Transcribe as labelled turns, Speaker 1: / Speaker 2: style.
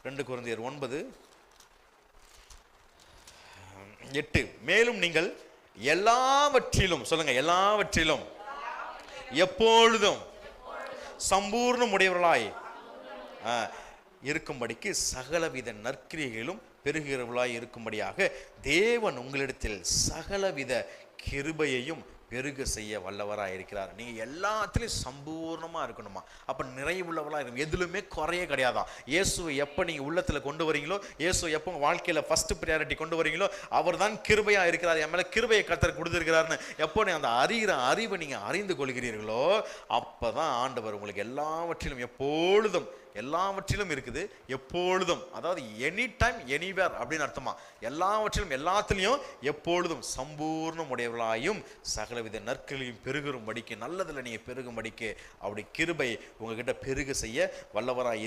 Speaker 1: 2 கொரிந்தியர் 9:8. மேலும் நீங்கள் எல்லாவற்றிலும், சொல்லுங்க, எல்லாவற்றிலும் எப்பொழுதும் சம்பூர்ணம் உடையவர்களாய் இருக்கும்படிக்கு சகலவித நற்கிரியைகளும் பெருகிறவர்களாய் இருக்கும்படியாக தேவன் உங்களிடத்தில் சகலவித கிருபையையும் பெருக செய்ய வல்லவராக இருக்கிறார். நீங்கள் எல்லாத்துலேயும் சம்பூர்ணமாக இருக்கணுமா? அப்போ நிறைவுள்ளவர்களாக இருக்கணும். எதுலுமே குறையே கிடையாதான். இயேசுவை எப்போ நீங்கள் உள்ளத்தில் கொண்டு வரீங்களோ, இயேசுவை எப்போ வாழ்க்கையில் ஃபஸ்ட்டு ப்ரியாரிட்டி கொண்டு வரீங்களோ, அவர் தான் கிருபையாக இருக்கிறார், என் மேலே கிருபையை கர்த்தர் கொடுத்துருக்கிறாருன்னு எப்போ நீ அந்த அறிவை நீங்கள் அறிந்து கொள்கிறீர்களோ, அப்போ தான் ஆண்டவர் உங்களுக்கு எல்லாவற்றிலும் எப்பொழுதும், எல்லாவற்றிலும் இருக்குது, எப்பொழுதும், அதாவது எனி டைம் எனிவேர் அப்படின்னு அர்த்தமா. எல்லாவற்றிலும் எல்லாத்துலேயும் எப்பொழுதும் சம்பூர்ணம் உடையவர்களாயும் சகலவித நற்களையும் பெருகும்படிக்கு, நல்லதில் நீங்கள் பெருகும்படிக்கு அப்படி கிருபை உங்ககிட்ட பெருக செய்ய வல்லவராக